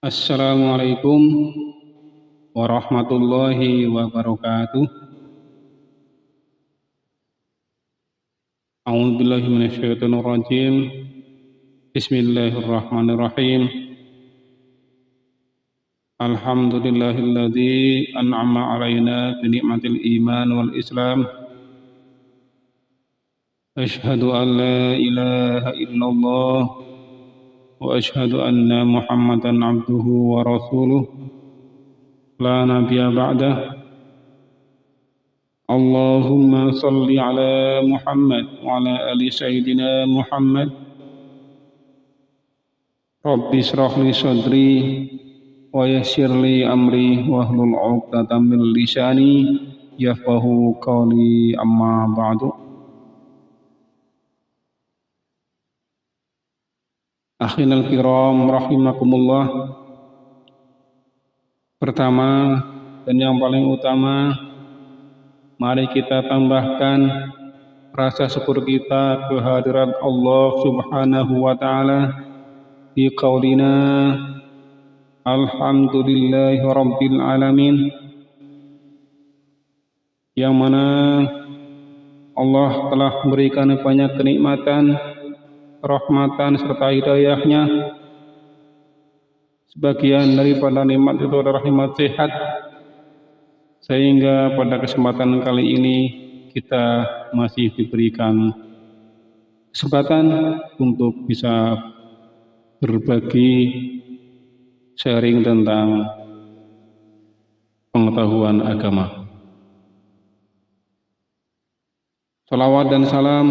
Assalamualaikum warahmatullahi wabarakatuh. A'udzubillahi minasyaitonir rajim. Bismillahirrahmanirrahim. Alhamdulillahilladzi an'ama 'alaina bi ni'matil iman wal islam. Asyhadu an la ilaha illallah wa asyhadu anna Muhammadan 'abduhu wa rasuluh. La nabiyya ba'dah. Allahumma salli ala Muhammad wa ala ali sayyidina Muhammad. Rabbi shrah li sadri wa yassir li amri wahlul 'uqdatam min lisani yafqahu qawli, amma ba'du. Akhinal kiram rahimakumullah. Pertama dan yang paling utama, mari kita tambahkan rasa syukur kita kehadirat Allah Subhanahu wa taala di qaulina alhamdulillahi rabbil alamin, yang mana Allah telah memberikan banyak kenikmatan, rahmatan serta hidayahnya. Sebagian daripada nikmat itu adalah nikmat sehat, sehingga pada kesempatan kali ini kita masih diberikan kesempatan untuk bisa berbagi, sharing tentang pengetahuan agama. Salawat dan salam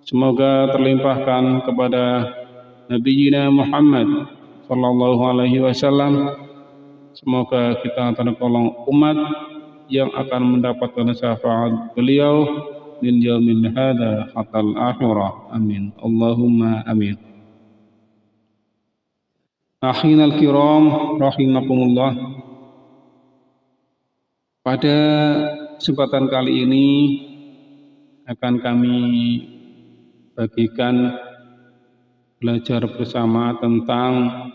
semoga terlimpahkan kepada Nabi Muhammad sallallahu alaihi wasallam. Semoga kita tergolong umat yang akan mendapatkan syafaat beliau min yaumil hada hatal akhirah. Amin. Allahumma amin. Akhinal kiram rahimakumullah. Pada kesempatan kali ini akan kami bagikan belajar bersama tentang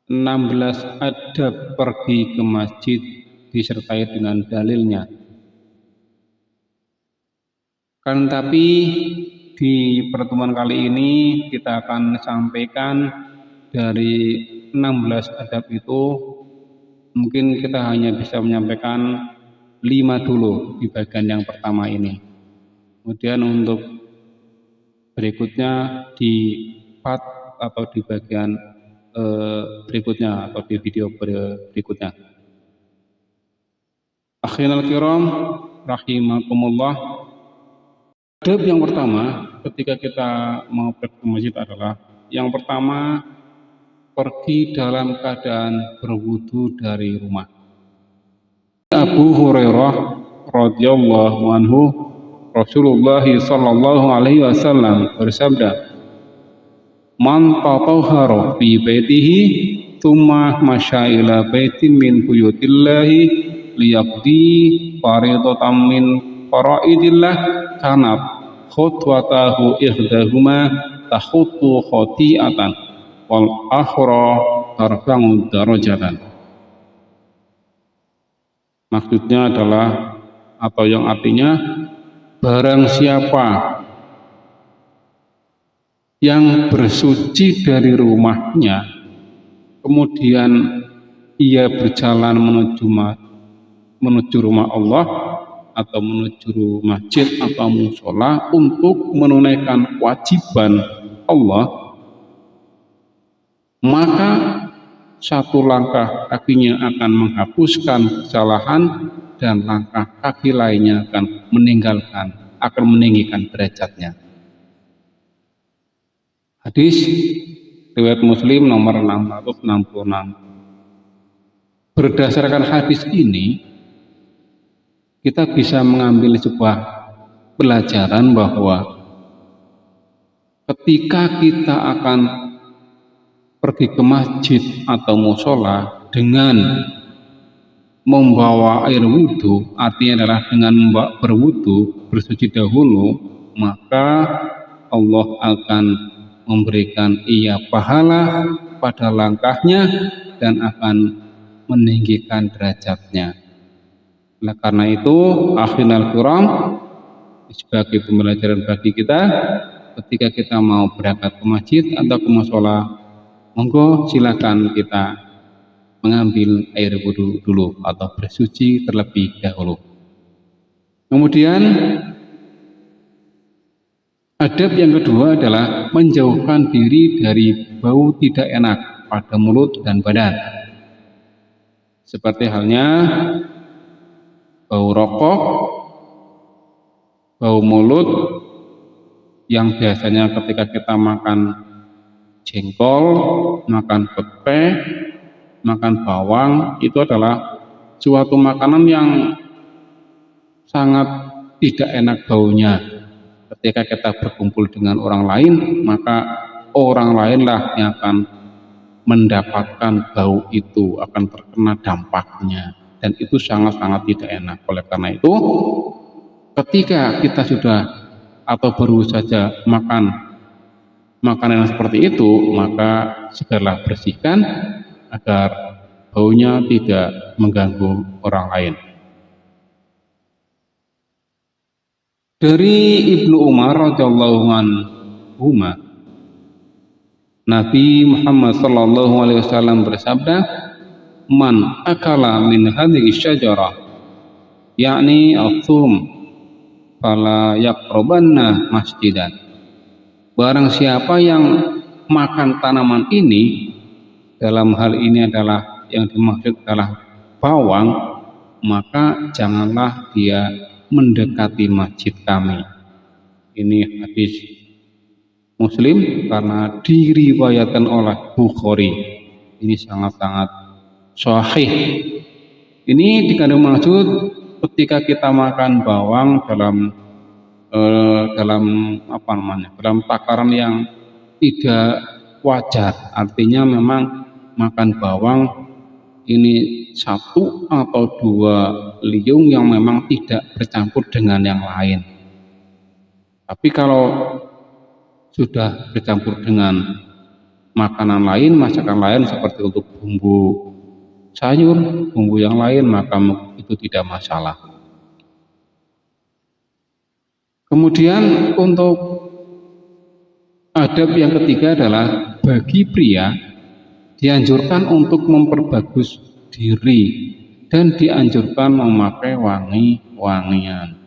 16 adab pergi ke masjid disertai dengan dalilnya. Kan tapi di pertemuan kali ini kita akan sampaikan dari 16 adab itu, mungkin kita hanya bisa menyampaikan 5 dulu di bagian yang pertama ini. Kemudian untuk berikutnya di part atau di bagian berikutnya atau di video berikutnya. Akhinal kiram rahimakumullah. Adab yang pertama ketika kita mau pergi ke masjid adalah, yang pertama, pergi dalam keadaan berwudu dari rumah. Abu Hurairah radhiyallahu anhu, Rasulullah sallallahu alaihi wasallam bersabda, "Man tatahhara fi baitihi tsumma masya ila baitin min buyutillahi liyaqdi fariidatan min faraidillah kanat khutwatahu ihdahuma takhuttu khati'atan wal akhra tarfa'u darajatan." Maksudnya adalah, atau yang artinya, barang siapa yang bersuci dari rumahnya kemudian ia berjalan menuju rumah Allah atau menuju masjid atau mushola untuk menunaikan kewajiban Allah, maka satu langkah kakinya akan menghapuskan kesalahan dan langkah kaki lainnya akan meninggikan derajatnya. Hadis riwayat Muslim nomor 666. Berdasarkan hadis ini, kita bisa mengambil sebuah pelajaran bahwa ketika kita akan pergi ke masjid atau mushola dengan membawa air wudhu, artinya adalah dengan berwudhu, bersuci dahulu, maka Allah akan memberikan ia pahala pada langkahnya dan akan meninggikan derajatnya. Nah, karena itu akhinal kiram, sebagai pembelajaran bagi kita, ketika kita mau berangkat ke masjid atau ke mushola, monggo silakan kita mengambil air wudhu dulu atau bersuci terlebih dahulu. Kemudian adab yang kedua adalah menjauhkan diri dari bau tidak enak pada mulut dan badan. Seperti halnya bau rokok, bau mulut yang biasanya ketika kita makan jengkol, makan pepeh, makan bawang, itu adalah suatu makanan yang sangat tidak enak baunya. Ketika kita berkumpul dengan orang lain, maka orang lainlah yang akan mendapatkan bau itu, akan terkena dampaknya, dan itu sangat-sangat tidak enak. Oleh karena itu, ketika kita sudah atau baru saja makan makanan yang seperti itu, maka segeralah bersihkan agar baunya tidak mengganggu orang lain. Dari Ibnu Umar radhiyallahu anhu, Nabi Muhammad sallallahu alaihi wasallam bersabda, "Man akala min hadhihi syajarah, yakni al-thum, fala yaqrabanna masjidan." Barang siapa yang makan tanaman ini, dalam hal ini adalah yang dimaksud adalah bawang, maka janganlah dia mendekati masjid kami. Ini hadis Muslim karena diriwayatkan oleh Bukhari. Ini sangat-sangat sahih. Ini dikandung maksud ketika kita makan bawang dalam dalam takaran yang tidak wajar. Artinya memang makan bawang ini satu atau dua liung yang memang tidak bercampur dengan yang lain. Tapi kalau sudah bercampur dengan makanan lain, masakan lain seperti untuk bumbu sayur, bumbu yang lain, maka itu tidak masalah. Kemudian untuk adab yang ketiga adalah bagi pria dianjurkan untuk memperbagus diri dan dianjurkan memakai wangi-wangian.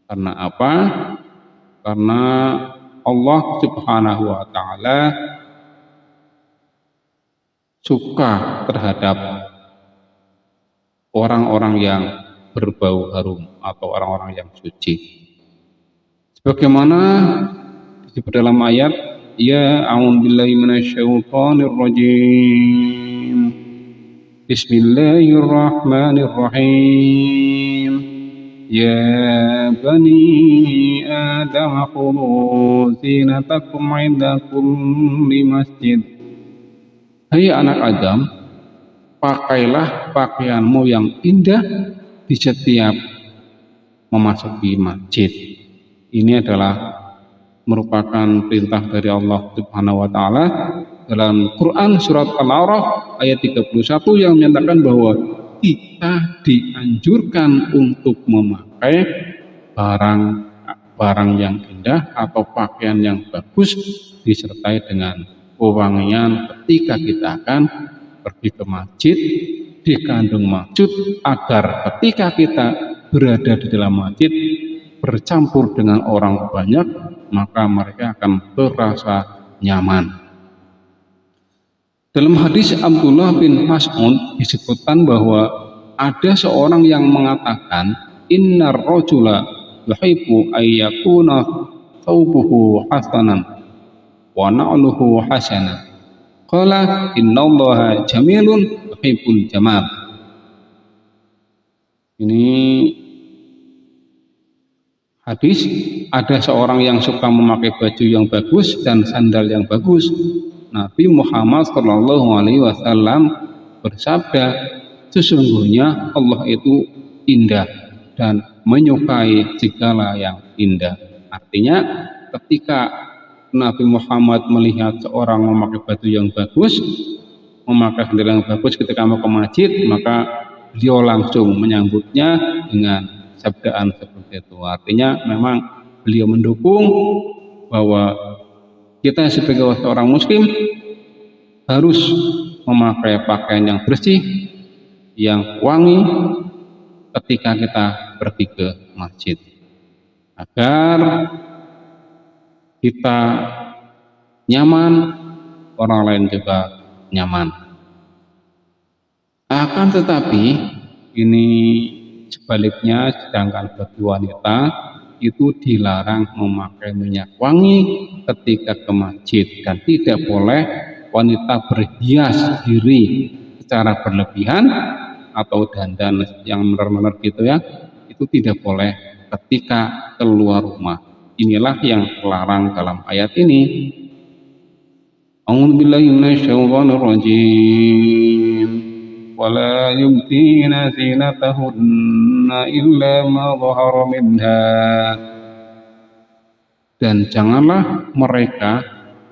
Karena apa? Karena Allah Subhanahu wa taala suka terhadap orang-orang yang berbau harum atau orang-orang yang suci. Sebagaimana disebut dalam ayat, ya a'udzubillahi minasyaitonir rajim. Bismillahirrahmanirrahim. Ya bani Adam khudhu zinatakum 'inda kulli masjid. Hai anak Adam, pakailah pakaianmu yang indah di setiap memasuki masjid. Ini adalah merupakan perintah dari Allah Subhanahu wa taala dalam Quran surat Al-A'raf ayat 31 yang menyatakan bahwa kita dianjurkan untuk memakai barang yang indah atau pakaian yang bagus disertai dengan wewangian ketika kita akan pergi ke masjid. Dikandung maksud agar ketika kita berada di dalam masjid bercampur dengan orang banyak, maka mereka akan terasa nyaman. Dalam hadis Abdullah bin Mas'ud disebutkan bahwa ada seorang yang mengatakan, innar rajula yuhibbu ayyakuna thawbuhu hasanan wa na'luhu hasanan. Qala innallaha jamilun yuhibbul jamal. Ini hadis, ada seorang yang suka memakai baju yang bagus dan sandal yang bagus. Nabi Muhammad SAW bersabda, sesungguhnya Allah itu indah dan menyukai segala yang indah. Artinya ketika Nabi Muhammad melihat seorang memakai baju yang bagus, memakai sendal yang bagus ketika mau ke masjid, maka beliau langsung menyambutnya dengan sabdaan seperti itu. Artinya memang beliau mendukung bahwa kita sebagai seorang muslim harus memakai pakaian yang bersih, yang wangi ketika kita pergi ke masjid, agar kita nyaman, orang lain juga nyaman. Akan tetapi ini sebaliknya, sedangkan bagi wanita itu dilarang memakai minyak wangi ketika ke masjid, dan tidak boleh wanita berhias diri secara berlebihan atau dandan yang benar-benar gitu ya, itu tidak boleh ketika keluar rumah. Inilah yang terlarang dalam ayat ini. A'udzubillahi minasyaitonirrajim. Wala yubdina zinatahunna illa ma dhahara minha. Dan janganlah mereka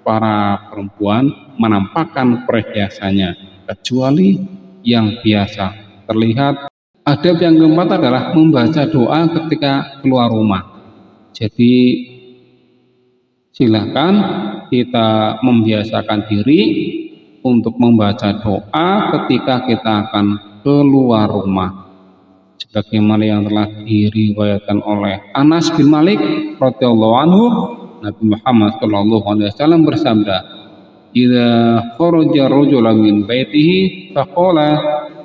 para perempuan menampakkan perhiasannya kecuali yang biasa terlihat. Adab yang keempat adalah membaca doa ketika keluar rumah. Jadi silakan kita membiasakan diri untuk membaca doa ketika kita akan keluar rumah, sebagaimana yang telah diriwayatkan oleh Anas bin Malik radhiyallahu anhu. Nabi Muhammad sallallahu alaihi wasallam bersabda, "Idza kharaja rajulun min baitihi faqala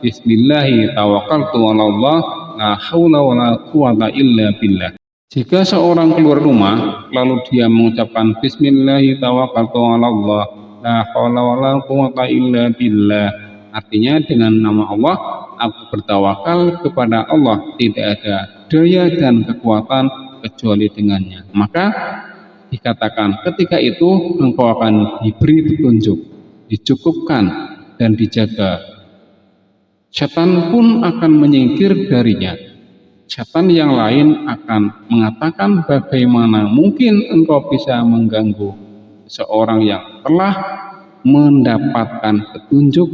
bismillahi tawakkaltu 'ala Allah la haula wala quwwata illa billah." Jika seorang keluar rumah lalu dia mengucapkan bismillahi tawakkaltu 'ala Allah la haula wala quwwata illa billah, artinya dengan nama Allah aku bertawakal kepada Allah, tidak ada daya dan kekuatan kecuali dengannya, maka dikatakan ketika itu engkau akan diberi petunjuk, dicukupkan dan dijaga. Setan pun akan menyingkir darinya. Setan yang lain akan mengatakan, bagaimana mungkin engkau bisa mengganggu seorang yang telah mendapatkan petunjuk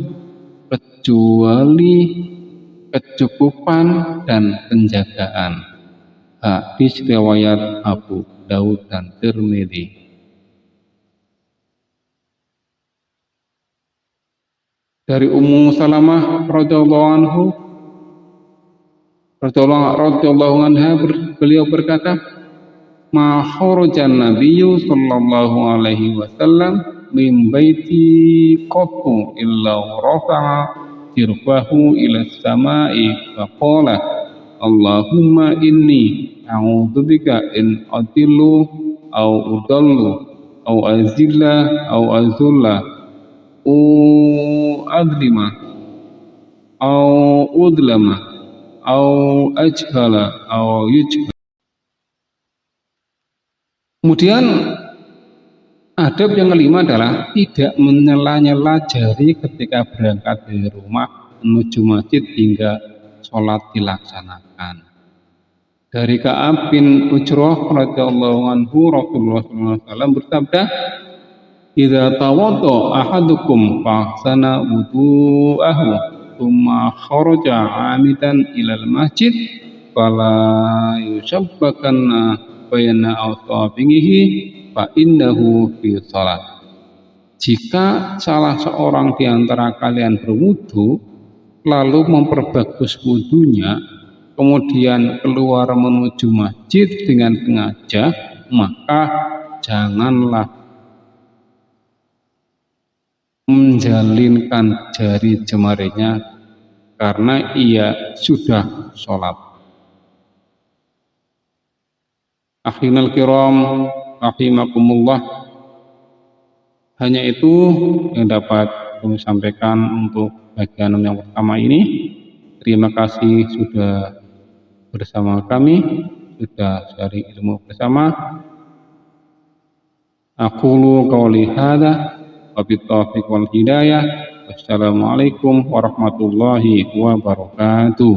kecuali kecukupan dan penjagaan. Hadis riwayat Abu Daud dan Tirmidzi. Dari Ummu Salamah radhiyallahu anha, beliau berkata, "Ma kharajan nabiyyu sallallahu alaihi wasallam min baiti qattu illa rafa'a sirbahu ila samai wa qala Allahumma inni a'udzubika in adillu au udallu au azilla au azulla adlima au udlama au ajhala au yujhala." Kemudian adab yang kelima adalah tidak menyela-nyela jari ketika berangkat dari rumah menuju masjid hingga sholat dilaksanakan. Dari Ka'ab bin Ujrah radhiyallahu anhu, Rasulullah SAW bersabda, "Idza tawadda ahadukum fahsana wudu'ahu tsumma kharaja 'amidan ilal masjid fala yushabbakanna baina asabihi fa innahu fi shalah." Jika salah seorang di antara kalian berwudu lalu memperbagus wudunya kemudian keluar menuju masjid dengan sengaja, maka janganlah menjalinkan jari jemarinya karena ia sudah sholat. Akhirul kiram rahimakumullah, hanya itu yang dapat kami sampaikan untuk bagian yang pertama ini. Terima kasih sudah bersama kami, sudah sharing ilmu bersama. Aqulu qouli hadza wa bittaufiq wal hidayah. Wassalamualaikum warahmatullahi wabarakatuh.